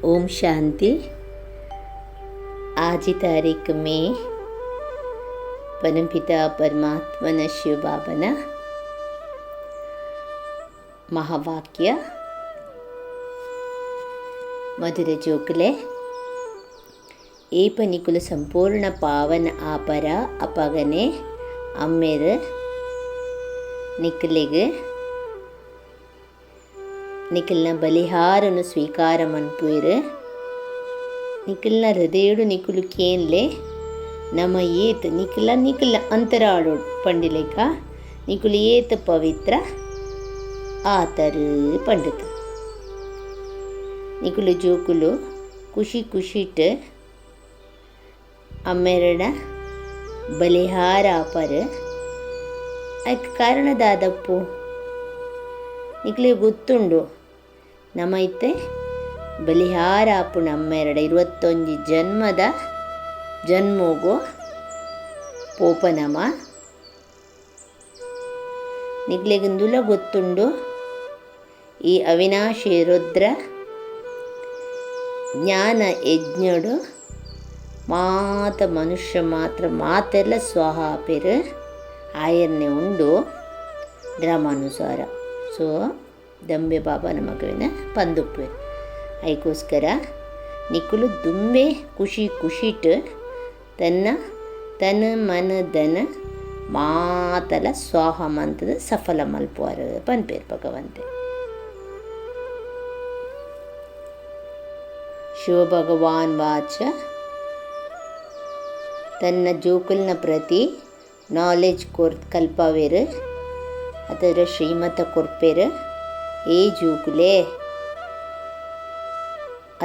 ओम शांति। आज ही तारीख में परमपिता परमात्मನ ಶಿವ ಬಾಬನ ಮಹಾವಾಕ್ಯ ಮಧುರ ಜೋಕಲೆ ಏಪ ನಿಕುಲು ಸಂಪೂರ್ಣ ಪಾವನ ಆಪರ ಅಪಗನೆ ಅಮ್ಮೇರು ನಿಖಲಿಗೆ ನಿಖಿಲ್ನ ಬಲಿಹಾರನು ಸ್ವೀಕಾರ ಮನ್ಪುಯಿರು ನಿಖಿಲ್ನ ಹೃದಯಡು ನಿಖುಲು ಕೇನ್ಲೆ ನಮ್ಮ ಏತ್ ನಿಖಿಲ ಅಂತರಾಡು ಪಂಡಿಲೇಕ ನಿಖುಲು ಏತ್ ಪವಿತ್ರ ಆತರು ಪಂಡಿತ ನಿಖುಲು ಜೋಕುಲು ಖುಷಿಟ್ ಅಮ್ಮೆರಡ ಬಲಿಹಾರ ಆಪರು ಅದಕ್ಕೆ ಕಾರಣದಾದಪ್ಪು ನಿಖಿಲಿಗೆ ಗೊತ್ತುಂಡು ನಮ್ಮ ಐತೆ ಬಲಿಹಾರ ಆಪು ನಮ್ಮೆರಡ 21 ಜನ್ಮದ ಜನ್ಮೋಗೋ ಪೋಪನಮ ನಿಗ್ಲೆಗಂದುಲ ಗೊತ್ತುಂಡು ಈ ಅವಿನಾಶಿ ರುದ್ರ ಜ್ಞಾನ ಯಜ್ಞಡು ಮಾತ ಮನುಷ್ಯ ಮಾತೆಲ್ಲ ಸ್ವಾಹ ಪೇರು ಆಯರ್ನೆ ಉಂಡು ಡ್ರಾಮಾನುಸಾರ ಸೊ ದಂಬೆ ಬಾಬಾನ ಮಗುವಿನ ಪಂದುಪ್ಪೆ ಅದಕ್ಕೋಸ್ಕರ ನಿಖುಲು ದುಂಬೆ ಖುಷಿಟ್ ತನ್ನ ಮನದನ ಮಾತಲ ಸ್ವಾಹ ಮಂತದ ಸಫಲ ಮಲ್ಪುವಾರು ಪನ್ಪೇರು ಭಗವಂತೆ. ಶಿವಭಗವಾನ್ ವಾಚ ತನ್ನ ಜೋಕುಲ್ನ ಪ್ರತಿ ನಾಲೆಜ್ ಕಲ್ಪವೇರು ಅದರ ಶ್ರೀಮತ ಕೊರ್ಪೇರು ಏ ಜೋಕುಲೆ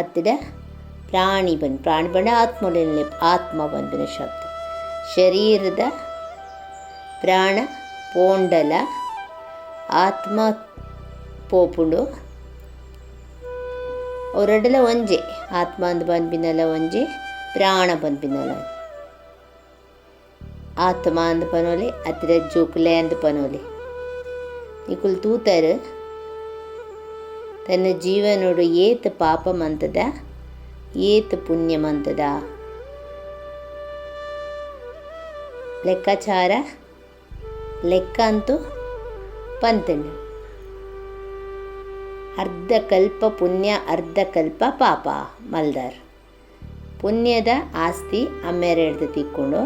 ಅತ್ತಡ ಪ್ರಾಣಿ ಬಂಡ ಆತ್ಮ ಬಂದಿನ ಶಬ್ದ ಶರೀರದ ಪ್ರಾಣ ಪೋಂಡಲ ಆತ್ಮ ಪೋಪುಂಡು ಅವರಡ್ಡಲ ಒಂಜೆ ಆತ್ಮ ಅಂದು ಬಂದ್ಬಿನಲ್ಲ ಒಂಜೆ ಪ್ರಾಣ ಬಂದ್ಬಿನಲ್ಲ ಆತ್ಮ ಅಂದು ಪನೋಲಿ ಅತ್ತಿರ ಜೋಕುಲೆ ಅಂದು ಪನೋಲಿ ನಿಕುಲ್ ತೂತರು ತನ್ನ ಜೀವನೋಡು ಏತ್ ಪಾಪ ಮಂತದ ಏತ್ ಪುಣ್ಯ ಮಂತದ ಲೆಕ್ಕಾಚಾರ ಲೆಕ್ಕ ಅಂತೂ ಪಂತಂಡು ಅರ್ಧ ಕಲ್ಪ ಪುಣ್ಯ ಅರ್ಧ ಕಲ್ಪ ಪಾಪ ಮಲ್ದಾರ್ ಪುಣ್ಯದ ಆಸ್ತಿ ಅಮ್ಮೆರೆಡ್ದು ತಿಕ್ಕೊಂಡು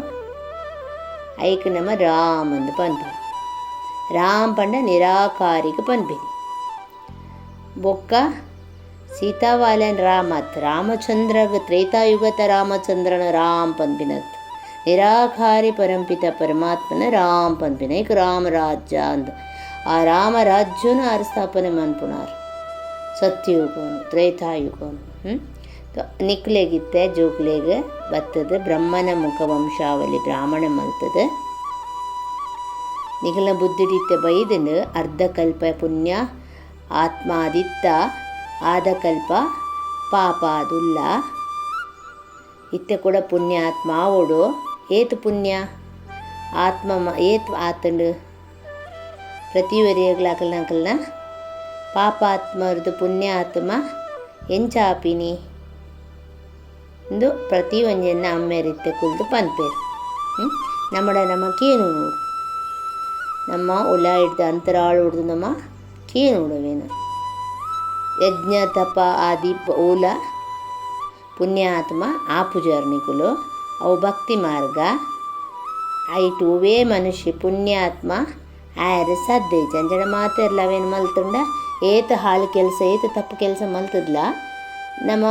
ಐಕ್ ನಮ್ಮ ರಾಮ್ ಅಂದು ಪನ್ಪ ರಾಮ್ ಪಂಡ ನಿರಾಕಾರಿಗೆ ಪನ್ಬೇನಿ ಬೊಕ್ಕ ಸೀತಾವಾಲನ್ ರಾಮಚಂದ್ರಗ ತ್ರೇತಾಯುಗತ ರಾಮಚಂದ್ರನ ರಾಮ್ ಪನ್ಪಿನತ್ ನಿರಾಕಾರಿ ಪರಂಪಿತ ಪರಮಾತ್ಮನ ರಾಮ್ ಪನ್ಪಿನ ಈಗ ರಾಮರಾಜ್ಯ ಅಂದ ಆ ರಾಮರಾಜ್ಯನು ಆರು ಸ್ಥಾಪನೆ ಮನ್ಪುನಾರು ಸತ್ಯಯುಗನು ತ್ರೇತಾಯುಗನು ನಿಕ್ಲೆಗಿತ್ತೆ ಜೋಕ್ಲೆಗೆ ಬತ್ತದ ಬ್ರಹ್ಮನ ಮುಖ ವಂಶಾವಳಿ ಬ್ರಾಹ್ಮಣ ಮಲ್ತದ ನಿಖಲ ಬುದ್ಧಿಡಿತ್ತೆ ಬೈದನು ಅರ್ಧ ಕಲ್ಪ ಪುಣ್ಯ ಆತ್ಮಾದಿತ್ತ ಆದ ಕಲ್ಪ ಪಾಪ ಅದುಲ್ಲ ಇತ್ತೆ ಕೂಡ ಪುಣ್ಯ ಆತ್ಮ ಆವೋಡು ಏತು ಪುಣ್ಯ ಆತ್ಮ ಏತು ಆತಂಡು ಪ್ರತಿವರಿಯಗ್ಲಾಕಲ್ನಕಲ್ನ ಪಾಪ ಆತ್ಮರದು ಪುಣ್ಯ ಆತ್ಮ ಎಂಚಾಪಿನಿ ಇಂದು ಪ್ರತಿ ಒಂಜನ್ನ ಅಮ್ಮೆರಿತ್ತೆ ಕುಲ್ದು ಪನ್ಪೇರು ನಮಕೇನು ನೋಡು ನಮ್ಮ ಉಲ ಹಿಡ್ದು ಅಂತರಾಳು ಹಿಡ್ದು ನಮ್ಮ ಕೇನು ನೋಡುವೇನು ಯಜ್ಞ ತಪ ಆದಿ ಓಲ ಪುಣ್ಯಾತ್ಮ ಆ ಪೂಜಾರ್ನಿಕುಲು ಅವು ಭಕ್ತಿ ಮಾರ್ಗ ಐಟು ಒವೇ ಮನುಷ್ಯ ಪುಣ್ಯಾತ್ಮ ಆಯರು ಸದ್ದೆ ಜಂಜಡ ಮಾತಿರ್ಲವೇನು ಮಲ್ತುಂಡ ಏತು ಹಾಳು ಕೆಲಸ ಏತು ತಪ್ಪು ಕೆಲಸ ಮಲ್ತದ್ಲ ನಮ್ಮ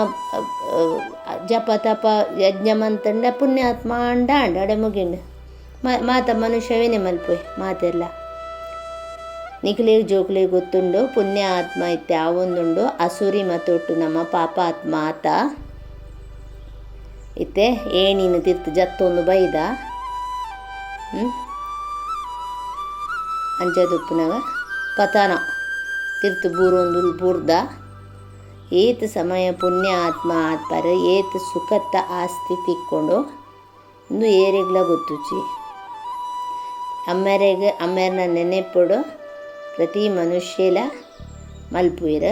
ಜಪ ತಪ ಯಜ್ಞ ಮಂತಂಡ ಪುಣ್ಯಾತ್ಮ ಅಂಡ ಅಡೆ ಮುಗಿಂಡು ಮಾತ ಮನುಷ್ಯವೇನೆ ಮಲ್ಪೋಯ್ ಮಾತೆಲ್ಲ ನಿಖಿಲಿಗೆ ಜೋಕ್ಲಿಗೆ ಗೊತ್ತುಂಡು ಪುಣ್ಯ ಆತ್ಮ ಇತ್ತೆ ಆವೊಂದುಂಡು ಅಸುರಿ ಮತ್ತೊಟ್ಟು ನಮ್ಮ ಪಾಪಾತ್ಮ ಆತ ಇತ್ತೆ ಏನಿನ ತಿರ್ತು ಜತ್ತೊಂದು ಬೈದ ಅಂಚದುಪ್ಪುನಗ ಪತನ ತಿರ್ತು ಬೂರೊಂದು ಬೂರ್ದ ಏತ್ ಸಮಯ ಪುಣ್ಯ ಆತ್ಮ ಆತ್ಪರ ಏತ್ ಸುಖತ್ತ ಆಸ್ತಿ ತಿಕ್ಕೊಂಡು ಇಂದು ಏರಿಗ್ಲ ಗೊತ್ತುಚಿ ಅಮ್ಮೆರನ ನೆನೆಪೊಡು ಪ್ರತಿ ಮನುಷ್ಯಲ ಮಲ್ಪುವೆರ್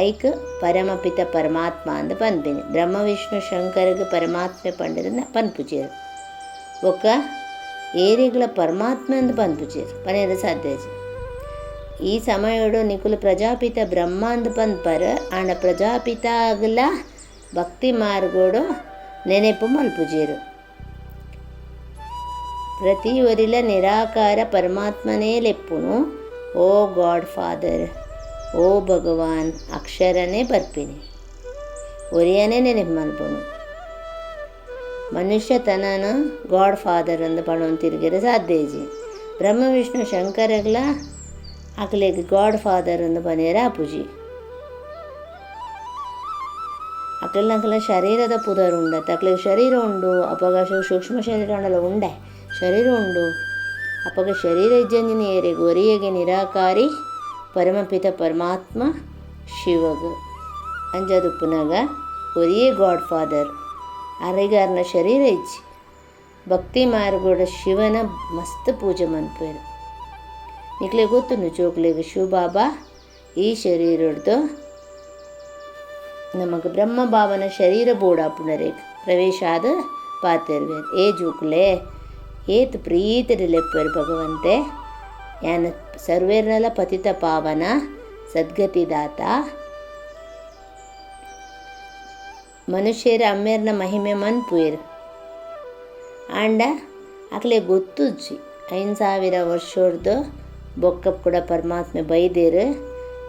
ಐಕ್ ಪರಮಪಿತ ಪರಮಾತ್ಮ ಅಂದು ಪನ್ಪಿನಿ. ಬ್ರಹ್ಮ ವಿಷ್ಣು ಶಂಕರಗೆ ಪರಮಾತ್ಮೆ ಪಂಡದನ್ನ ಪನ್ಪುಜೇರು. ಒಕ್ಕ ಏರಿಗಳ ಪರಮಾತ್ಮ ಎಂದು ಪನ್ಪುಜೇರು ಪನೇದ ಸಾಧ್ಯ. ಈ ಸಮಯಡು ನಿಕುಲು ಪ್ರಜಾಪಿತ ಬ್ರಹ್ಮ ಅಂದು ಪನ್ಪರ ಆಂಡ ಪ್ರಜಾಪಿತ ಆಗಲ ಭಕ್ತಿ ಮಾರ್ಗೋಡು ನೆನೆಪು ಮಲ್ಪುಜೇರು. ಪ್ರತಿ ಒರಿಲ ನಿರಾಕಾರ ಪರಮಾತ್ಮನೇ ಲೆಪ್ಪುನು ಓ ಗಾಡ್ ಫಾದರ್, ಓ ಭಗವಾನ್ ಅಕ್ಷರನೇ ಬರ್ಪಿನಿ ಒರಿಯನೇ ನೆನಪು ಮಲ್ಪುನು. ಮನುಷ್ಯ ತನನ ಗಾಡ್ ಫಾದರ್ ಅಂದು ಪಣೋನ್ ತಿರುಗಿರ ಸಾಧ್ಯಜಿ. ಬ್ರಹ್ಮ ವಿಷ್ಣು ಶಂಕರಗಳ ಅಕ್ಲೆಗ್ ಗಾಡ್ ಫಾದರ್ ಅಂದು ಪನೇರ ಆಪುಜಿ. ಅಕ್ಲೆಲ್ಲ ಶರೀರದ ಪುದರ್ ಉಂಡ ಅಕ್ಲೆಗ್ ಶರೀರ ಉಂಡು ಅಪಗ ಸೂಕ್ಷ್ಮ ಶರೀರ ಉಂಡಲ್ಲ ಉಂಡೆ ಶರೀರ ಉಂಡು ಅಪಗ ಶರೀರ ಇಜ್ಜಂಜಿನ ಏರೆಗೆ ಒರಿಯಗೆ ನಿರಾಕಾರಿ ಪರಮಪಿತ ಪರಮಾತ್ಮ ಶಿವಗ ಅಂಜದು ಪುನಗ ಒರಿಯೇ ಗಾಡ್ ಫಾದರ್ ಅರೆಗಾರನ ಶರೀರ ಇಜ್ಜಿ ಭಕ್ತಿ ಮಾರ್ಗೋಡ ಶಿವನ ಮಸ್ತ್ ಪೂಜೆ ಮನ್ಪೇರು. ನಿಕ್ಲೆ ಗೊತ್ತು ಚೋಕ್ಲೆಗೆ ಶಿವಬಾಬಾ ಈ ಶರೀರದ್ದು ನಮಗೆ ಬ್ರಹ್ಮ ಭಾವನ ಶರೀರ ಬೋಡ ಪುನರೇಗೆ ಪ್ರವೇಶ ಆದ ಪಾತಿರ್ವೇರು. ಏ ಜೂಕ್ಲೆ ಏತ್ ಪ್ರೀತಿರಿ ಲೆಪ್ಪರು ಭಗವಂತೆ ಯಾನ ಸರ್ವೇರ್ನಲ ಪತಿತ ಪಾವನ ಸದ್ಗತಿದಾತ ಮನುಷ್ಯರ ಅಮ್ಮೇರ್ನ ಮಹಿಮೆ ಮನ್ಪುಯರು ಆಂಡ ಅಕ್ಲೆ ಗೊತ್ತುಜ್ಜಿ 5,000 ವರ್ಷದ್ದು ಬೊಕ್ಕ ಕೂಡ ಪರಮಾತ್ಮೆ ಬೈದೇರು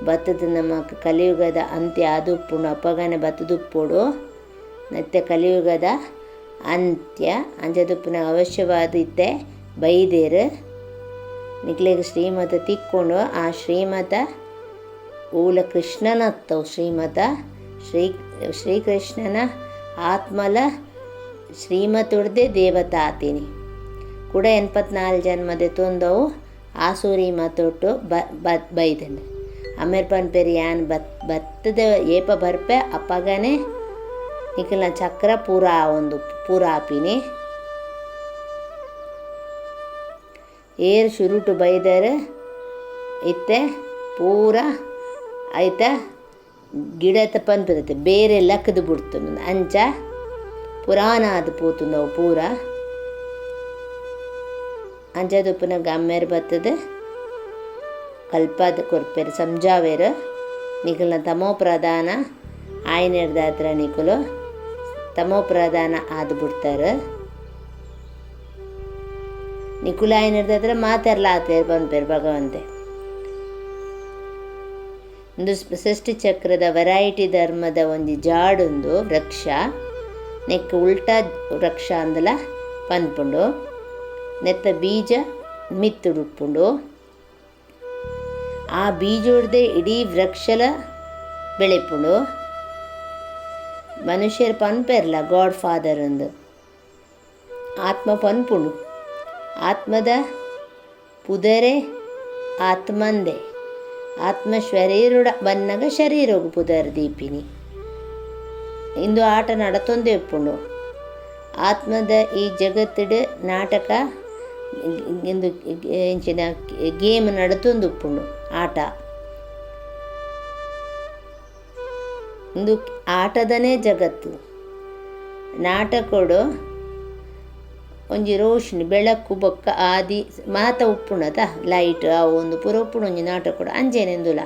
ಬತ್ತದ ನಮಕ್ ಕಲಿಯುಗದ ಅಂತ್ಯ ಆದುಪ್ಪುಂಡು ಅಪ್ಪಗನೆ ಬತ್ತದುಪ್ಪುಡು ಮತ್ತೆ ಕಲಿಯುಗದ ಅಂತ್ಯ ಅಂಜದುಪ್ಪುನ ಅವಶ್ಯವಾದ ಇತ್ತೆ ಬೈದೇರು ನಿಕ್ಲೆಗೆ ಶ್ರೀಮತ ತಿಕ್ಕೊಂಡು ಆ ಶ್ರೀಮತ ಊಲ ಕೃಷ್ಣನತ್ತವು ಶ್ರೀಮತ ಶ್ರೀಕೃಷ್ಣನ ಆತ್ಮಲ ಶ್ರೀಮತುಡ್ದೆ ದೇವತಾ ಆತೀನಿ ಕೂಡ 84 ಜನ್ಮದೆ ತೊಂದವು ಆಸೂರಿ ಮತೊಟ್ಟು ಬೈದಂಡು ಅಮೇರ್ ಪನ್ಪೇರಿ ಯಾನ್ ಬತ್ತದ ಏಪ ಬರ್ಪೆ ಅಪ್ಪಗನೆ ನಿಖಿಲ್ನ ಚಕ್ರ ಪೂರ ಆಪಿನಿ ಏರ್ ಶುರುಟು ಬೈದರೆ ಇತ್ತೆ ಪೂರ ಆಯ್ತ ಗಿಡತ ಪನ್ಪದತ್ತೆ ಬೇರೆ ಲಕ್ಕದು ಬಿಡ್ತು ಅಂಚ ಪುರಾಣ ಅದು ಪೋತು ನಾವು ಪೂರ ಅಂಚದುಪ್ಪನ ಗಮ್ಮೇರು ಬರ್ತದೆ ಕಲ್ಪದ ಕೊರ್ಪೇರು ಸಮಜಾವೇರು ನಿಖಲ್ನ ತಮೋ ಪ್ರಧಾನ ಆಯ್ನೆರ್ದ ಹತ್ರ ನಿಖಲು ತಮೋ ಪ್ರಧಾನ ಆದು ಬಿಡ್ತಾರೆ ನಿಖುಲ ಆಯ್ನೆರ್ದ ಹತ್ರ ಮಾತಾಡ್ಲ ಆತೇರು ಬಂದ್ಪೇರು ಭಗವಂತೆ. ಒಂದು ಸೃಷ್ಟಿ ಚಕ್ರದ ವೆರೈಟಿ ಧರ್ಮದ ಒಂದು ಜಾಡೊಂದು ವೃಕ್ಷ ನೆಕ್ಕ ಉಲ್ಟಾ ವೃಕ್ಷ ಅಂದಲ ಪನ್ಪುಂಡು ನೆತ್ತ ಬೀಜ ಮಿತ್ತುಡುಪ್ಪುಂಡು ಆ ಬೀಜೋಡ್ದೆ ಇಡೀ ವೃಕ್ಷಲ ಬೆಳೆಪುಂಡು ಮನುಷ್ಯರು ಪನ್ಪೆರ್ಲ ಗಾಡ್ ಫಾದರ್ ಅಂದು ಆತ್ಮ ಪನ್ಪುಂಡು ಆತ್ಮದ ಪುದರೆ ಆತ್ಮಂದೆ ಆತ್ಮ ಶರೀರುಡ ಬನ್ನಗ ಶರೀರೋಗು ಪುದರ್ ದೀಪಿನಿ ಇಂದು ಆಟ ನಡತೊಂದೇ ಉಪ್ಪುಂಡು ಆತ್ಮದ ಈ ಜಗತ್ತಿಡು ನಾಟಕ ಇಂದು ಎಂಚಿನ ಗೇಮ್ ನಡತೊಂದು ಉಪ್ಪುಂಡು ಆಟ ಇಂದು ಆಟದನೇ ಜಗತ್ತು ನಾಟಕೊಡು ಒಂಜಿ ರೋಶಿನಿ ಬೆಳಕು ಬೊಕ್ಕ ಆದಿ ಮಾತ ಉಪ್ಪುಣತ ಲೈಟ್ ಅವು ಒಂದು ಪೂರ ಉಪ್ಪುಣ ಒಂಜಿ ನಾಟಕೊಡು ಅಂಜೇನೆಂದುಲ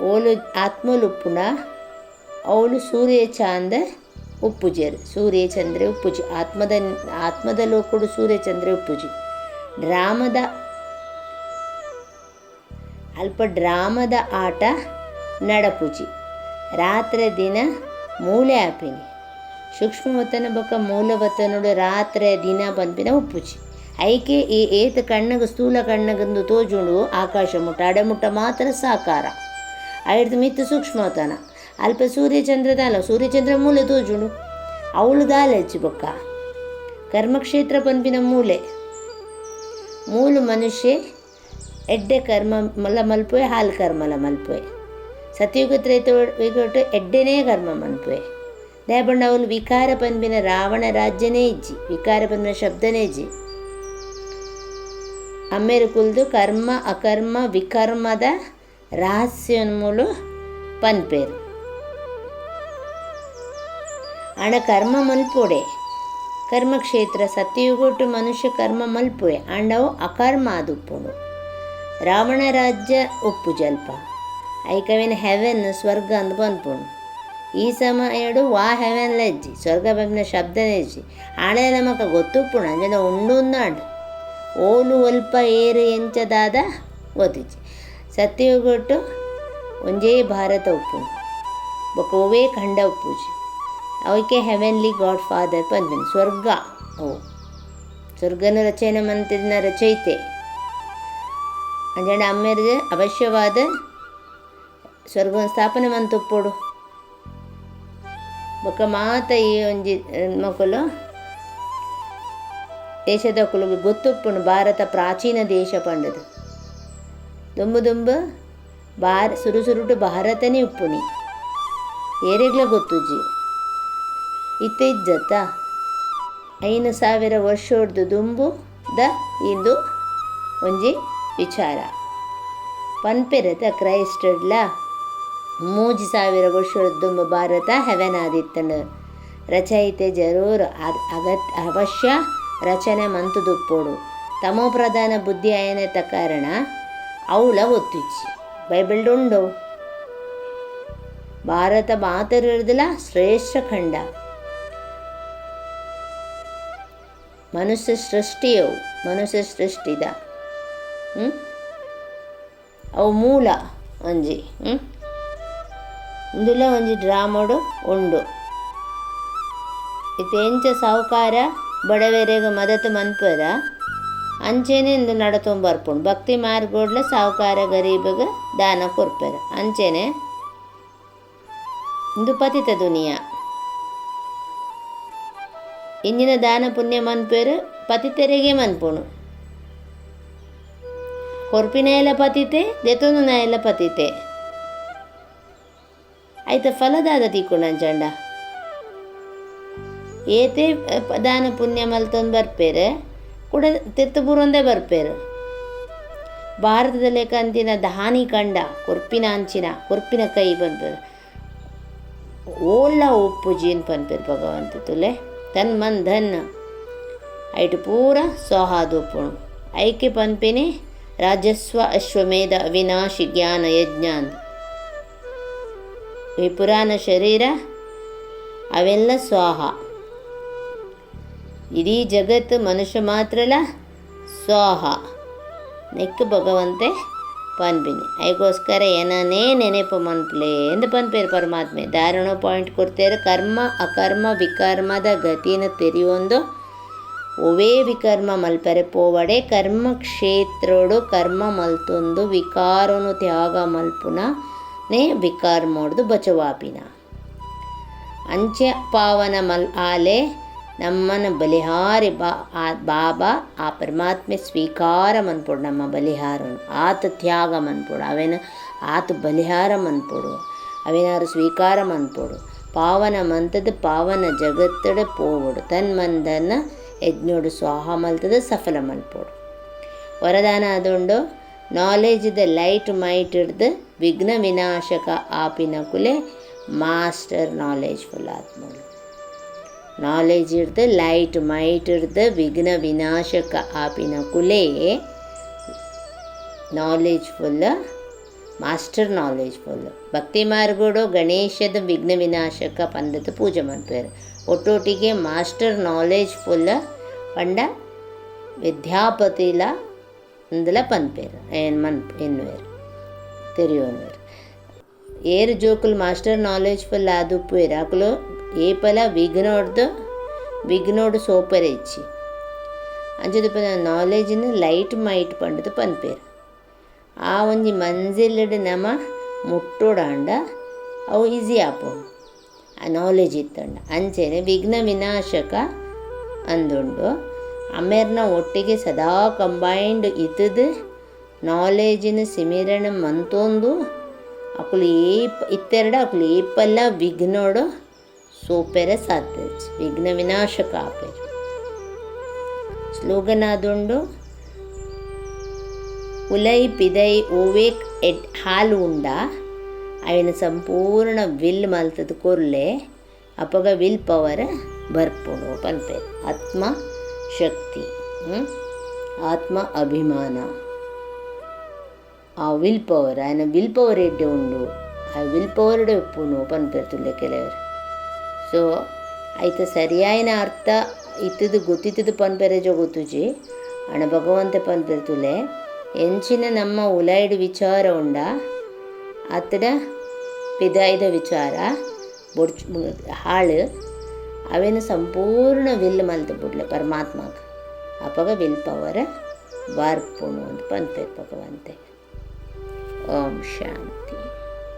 ಓಲು ಆತ್ಮಲು ಉಪ್ಪುಣ ಅವಳು ಸೂರ್ಯ ಚಾಂದ ಉಪ್ಪುಜೇರು ಸೂರ್ಯ ಚಂದ್ರೆ ಉಪ್ಪುಜಿ ಆತ್ಮದ ಲೋಕುಡು ಸೂರ್ಯ ಚಂದ್ರೆ ಉಪ್ಪುಜಿ ಡ್ರಾಮದ ಆಟ ನಡಪುಜಿ ರಾತ್ರಿ ದಿನ ಮೂಲೆ ಆಪಿನಿ ಸೂಕ್ಷ್ಮವತನ ಬೊಕ್ಕ ಮೂಲವತನುಡು ರಾತ್ರಿ ದಿನ ಬಂದ್ಪಿನ ಉಪ್ಪುಜಿ ಐಕೆ ಈ ಏತ ಕಣ್ಣಗ ಸ್ಥೂಲ ಕಣ್ಣಗಂದು ತೋಜುಂಡು ಆಕಾಶ ಮುಟ್ಟ ಅಡಮುಟ್ಟ ಮಾತ್ರ ಸಾಕಾರ ಐಡ್ದು ಮಿತ್ತು ಸೂಕ್ಷ್ಮವತನ ಅಲ್ಪ ಸೂರ್ಯಚಂದ್ರದಾಲ ಸೂರ್ಯಚಂದ್ರ ಮೂಲೆ ತೋಜುಂಡು ಅವಳು ದಾಲ ಹೆಚ್ಚು ಬೊಕ್ಕ ಕರ್ಮಕ್ಷೇತ್ರ ಪನ್ಪಿನ ಮೂಲು ಮನುಷ್ಯ ಎಡ್ಡೆ ಕರ್ಮ ಮಲ್ಲ ಮಲ್ಪುವೆ ಹಾಲು ಕರ್ಮಲ ಮಲ್ಪುವೆ ಸತ್ಯುಗ ತ್ರೈತೊಟ್ಟು ಎಡ್ಡೆನೇ ಕರ್ಮ ಮಲ್ಪುವೆ ದಯಪಂಡ ಅವಳು ವಿಕಾರ ಪನ್ಪಿನ ರಾವಣ ರಾಜ್ಯನೇ ಇಜ್ಜಿ ವಿಕಾರ ಪನ್ಪಿನ ಶಬ್ದನೇ ಇಜ್ಜಿ ಅಮ್ಮೇರು ಕುಲ್ದು ಕರ್ಮ ಅಕರ್ಮ ವಿಕರ್ಮದ ರಹಸ್ಯೋನ್ಮೂಲು ಪನ್ಪೇರು. ಆಂಡ ಕರ್ಮ ಮಲ್ಪೊಡೆ ಕರ್ಮಕ್ಷೇತ್ರ ಸತ್ಯಯುಗೊಟ್ಟು ಮನುಷ್ಯ ಕರ್ಮ ಮಲ್ಪುವೆ ಆಂಡವು ಅಕರ್ಮ ಆದುಪ್ಪುಂಡು. ರಾವಣ ರಾಜ್ಯ ಉಪ್ಪು ಜಲ್ಪ ಐಕವಿನ ಹೆವೆನ್ ಸ್ವರ್ಗ ಅಂದು ಪನ್ಪುಂಡು. ಈ ಸಮಯಡು ವಾ ಹೆವೆನ್ಲ ಇಜ್ಜಿ ಸ್ವರ್ಗ ಪಂಪಿನ ಶಬ್ದನೇ ಇಜ್ಜಿ ಆಣೆ ನಮಕ ಗೊತ್ತುಪ್ಪುಂಡು ಅಂಜನ ಉಂಡುನ್ನಾಡು ಓಲು ಒಲ್ಪ ಏರು ಎಂಚದಾದ ಗೊತ್ತಿಜ್ಜಿ. ಸತ್ಯಯುಗೊಟ್ಟು ಒಂಜೇ ಭಾರತ ಉಪ್ಪುಂಡು ಬೊಕ ಒವೇ ಖಂಡ ಉಪ್ಪುಜಿ ಅವಕ್ಕೆ ಹೆವೆನ್ಲಿ ಗಾಡ್ ಫಾದರ್ ಪಂಪಿನ ಸ್ವರ್ಗ. ಅವು ಸ್ವರ್ಗನ ರಚನೆ ಮಂತಿನ ರಚಯಿತೆ ಅಂಜನ ಅಮ್ಮೆರ್ದು ಅವಶ್ಯವಾದ ಸ್ವರ್ಗವನ್ನು ಸ್ಥಾಪನೆ ಮಂತುಪ್ಪೋಡು ಬೊಕ ಮಾತ ಈ ಒಂಜಿ ಮಕ್ಕಳು ದೇಶದ ಕುಲುಗೆ ಗೊತ್ತುಪ್ಪುಂಡು ಭಾರತ ಪ್ರಾಚೀನ ದೇಶ ಪಂಡದು ದುಂಬು ದುಂಬು ಸುರುಟು ಭಾರತನೇ ಉಪ್ಪುನಿ ಏರೆಗ್ಲ ಗೊತ್ತುಜ್ಜಿ ಇತ್ತೆ ಇಜ್ಜತ್ತ 5,000 ವರ್ಷೋಡ್ದು ದುಂಬುದ ಇಂದು ಒಂಜಿ ವಿಚಾರ ಪನ್ಪೆರತ ಕ್ರೈಸ್ಟಡ್ಲ 3,000 ವರ್ಷದ ದುಂಬು ಭಾರತ ಹೆವೆನ್ ಆದಿತ್ತಂಡು ರಚಯಿತೆ ಜರೂರ್ ಅವಶ್ಯ ರಚನೆ ಮಂತುದುಪ್ಪೋಡು ತಮೋ ಪ್ರಧಾನ ಬುದ್ಧಿ ಆಯನೆತ ಕಾರಣ ಅವಳ ಒತ್ತಿಚ್ಚಿ ಬೈಬಲ್ಡುಂಡು ಭಾರತ ಮಾತರಿರ್ದಿಲ್ಲ ಶ್ರೇಷ್ಠ ಖಂಡ ಮನುಷ್ಯ ಸೃಷ್ಟಿಯವು ಮನುಷ್ಯ ಸೃಷ್ಟಿದ ಅವು ಮೂಲ ಒಂಜಿ ಇಂದುಲ ಒಂಜಿ ಡ್ರಾಮಡು ಉಂಡು ಇತ್ತೆಂಚ ಸಾಹುಕಾರ ಬಡವೆರೆಗ ಮದತು ಮನ್ಪದ ಅಂಚೆನೆ ಇಂದು ನಡತೊಂಬರ್ಪುಂಡು ಭಕ್ತಿ ಮಾರ್ಗೋಡ್ಲ ಸಾಹುಕಾರ ಗರೀಬಗ ದಾನ ಕೊರ್ಪೆರ ಅಂಚೆನೆ ಇಂದು ಪತಿತ ದುನಿಯಾ ಇಂಜಿನ ದಾನ ಪುಣ್ಯ ಮನ್ಪೇರು ಪತಿತೆರೆಗೆ ಮನ್ಪುಣು ಕೊರ್ಪಿನ ಎಲ್ಲ ಪತಿತೆ ದೆತೊಂದು ನ ಎಲ್ಲ ಪತಿತೆ ಆಯ್ತ ಫಲದಾದ ತಿಕ್ಕೊಂಡಂಚಂಡ ಏತೆ ದಾನ ಪುಣ್ಯ ಮಲ್ತೊಂದು ಬರ್ಪೇರು ಕೂಡ ತಿರ್ತು ಬುರೊಂದೇ ಬರ್ಪೇರು. ಭಾರತದ ಲೆಕ್ಕ ಅಂತಿನ ದಾನಿ ಕಂಡ ಕೊರ್ಪಿನ ಅಂಚಿನ ಕೊರ್ಪಿನ ಕೈ ಪನ್ಪೇರು ಓಲ್ಲ ಉಪ್ಪುಜಿನ್ ಪನ್ಪೇರು ಭಗವಂತ ತುಲೆ ತನ್ ಮನ್ ಧನ್ ಐಟು ಪೂರ ಸೋಹಾದುಪ್ಪುಣು ಐಕೆ ಪನ್ಪೆನೆ ರಾಜಸ್ವ ಅಶ್ವಮೇಧ ಅವಿನಾಶಿ ಜ್ಞಾನ ಯಜ್ಞಾನ್ ಈ ಪುರಾಣ ಶರೀರ ಅವೆಲ್ಲ ಸ್ವಾಹ ಇಡೀ ಜಗತ್ತು ಮನುಷ್ಯ ಮಾತ್ರಲ ಸ್ವಾಹ ನೆಕ್ ಭಗವಂತೆ ಪನ್ಪಿನಿ ಐಗೋಸ್ಕರ ಏನನೇ ನೆನೆಪು ಮನ್ಪುಲೆ ಎಂದು ಪನ್ಪೇರು ಪರಮಾತ್ಮೆ ಧಾರಣ ಪಾಯಿಂಟ್ ಕೊಡ್ತೇರು ಕರ್ಮ ಅಕರ್ಮ ವಿಕರ್ಮದ ಗತಿನ ತೆರೆಯೊಂದು ಒವೇ ವಿಕರ್ಮ ಮಲ್ಪರೆ ಪೋವಡೆ ಕರ್ಮ ಕ್ಷೇತ್ರೋಡು ಕರ್ಮ ಮಲ್ತೊಂದು ವಿಕಾರನು ತ್ಯಾಗ ಮಲ್ಪುನ ನೇ ವಿಕಾರ ಮಾಡೋದು ಬಚವಾಪಿನ ಅಂಚೆ ಪಾವನ ಮಲ್ ಆಲೆ ನಮ್ಮನ್ನು ಬಲಿಹಾರಿ ಬಾಬಾ ಆ ಪರಮಾತ್ಮೆ ಸ್ವೀಕಾರ ಮನ್ಪೊಡು ನಮ್ಮ ಬಲಿಹಾರನು ಆತ ತ್ಯಾಗ ಮನ್ಪೊಡು ಅವೇನು ಆತ ಬಲಿಹಾರ ಮನ್ಪೊಡು ಅವೇನಾರು ಸ್ವೀಕಾರ ಮನ್ಪೊಡು ಪಾವನ ಮಂತದ ಪಾವನ ಜಗತ್ತಡ ಪೋವಡು ತನ್ಮಂದನ ಯಜ್ಞೋಡು ಸ್ವಾಹ ಮಲ್ತದ ಸಫಲ ಮಲ್ಪೊಡು ವರದಾನ ಅದುಂಡು ನಾಲೆಜ್ ದ ಲೈಟ್ ಮೈಟ್ ಹಿಡ್ದು ವಿಘ್ನ ವಿನಾಶಕ ಆಪಿನ ಕುಲೆ ಮಾಸ್ಟರ್ ನಾಲೆಜ್ ಫುಲ್ ಆತ್ಮೋಳು ನಾಲೆಜ್ ಹಿಡ್ದು ಲೈಟ್ ಮೈಟ್ ಹಿಡ್ದು ವಿಘ್ನ ವಿನಾಶಕ ಆಪಿನ ಕುಲೆ knowledgeful master knowledgeful ಭಕ್ತಿ ಮಾರ್ಗೋಡು ಗಣೇಶದ ವಿಘ್ನ ವಿನಾಶಕ ಪಂಡದ ಪೂಜೆ ಮಾಡ್ತಾರೆ ಒಟ್ಟೊಟ್ಟಿಗೆ ಮಾಸ್ಟರ್ ನಾಲೆಜ್ ಫುಲ್ ಪಂಡ ವಿದ್ಯಾಪತಿಲ ಅಂದಲ ಪನ್ಪೇರು ಎನ್ನುವೇರು ತೆರೆಯೋನ್ವೇರು ಏರು ಜೋಕುಲು ಮಾಸ್ಟರ್ ನಾಲೆಜ್ ಫುಲ್ ಆದುಪ್ಪೇರು ಅಕುಲು ಏಪಲ ವಿಘ್ನೋಡು ಸೋಪರೆ ಇಚ್ಚಿ ಅಂಚದು ನಾಲೆಜ್ನ ಲೈಟ್ ಮೈಟ್ ಪಂಡದು ಪನ್ಪೇರು ಆ ಒಂಜಿ ಮಂಜಿಲ್ಡ್ ನಮ ಮುಟ್ಟೋಡಾಂಡ ಅವು ಈಸಿ ಆಪೋಡು ಆ ನಾಲೆಜ್ ಇತ್ತಂಡ ಅಂಚೆನೆ ವಿಘ್ನ ವಿನಾಶಕ ಅಂದುಂಡು ಅಮೇರ್ನ ಒಟ್ಟಿಗೆ ಸದಾ ಕಂಬೈಂಡ್ ಇತ್ತದು ನಾಲೆಜಿನ ಸಿಮಿರಣ ಮಂತೊಂದು ಅಕುಲು ಇತ್ತೆರಡು ಅಕುಲು ಏಪಲ್ಲ ವಿಘ್ನೋಡು ಸೋಪೆರೆ ಸಾಧ್ಯ ವಿಘ್ನ ವಿನಾಶಕ ಆಪೇರು ಸ್ಲೋಗನ್ ಆದುಂಡು ಉಲೈ ಪಿದೈ ಓವೇಕ್ ಹಾಲು ಉಂಡ ಅವಿನ ಸಂಪೂರ್ಣ ವಿಲ್ ಮಲ್ತದ ಕೊರ್ಲೆ ಅಪಗ ವಿಲ್ ಪವರ್ ಬರ್ಪುಂಡು ಪನ್ಪೆ. ಆತ್ಮ ಶಕ್ತಿ, ಆತ್ಮ ಅಭಿಮಾನ, ಆ ವಿಲ್ ಪವರ್ ఆయన ವಿಲ್ ಪವರ್ ಎಡ್ಡೆ ಉಂಡು, ಆ ವಿಲ್ ಪವರ್ಡೆ ಉಪ್ಪುನು ಪನ್ಪೆರ್ತುಲ್ಲೆ ಕೆಲವರು. ಸೊ ಐತ ಸರಿಯಾಯಿನ ಅರ್ಥ ಇತ್ತದು ಗೊತ್ತಿತ್ತದು ಪನ್ಪೆರೆಜೋ ಗೊತ್ತುಜಿ ಅಣ ಭಗವಂತ ಪನ್ಪೆರ್ತುಲೆ ಎಂಚಿನ ನಮ್ಮ ಉಲಾಯ್ಡ್ ವಿಚಾರ ಉಂಡ ಅತ್ತಡ ಪಿದಾಯ್ದ ವಿಚಾರ ಬೊಡ್ಚ್ ಹಾಳು ಅವೇನು ಸಂಪೂರ್ಣ ವಿಲ್ ಮಲ್ತು ಬಿಡ್ಲೆ ಪರಮಾತ್ಮಗೆ ಅಪಗ ವಿಲ್ ಪವರ್ ಬಾರ್ಪುಣು ಅಂತ ಪನ್ಪೇರ್ ಭಗವಂತೆ. ಓಂ ಶಾಂತಿ.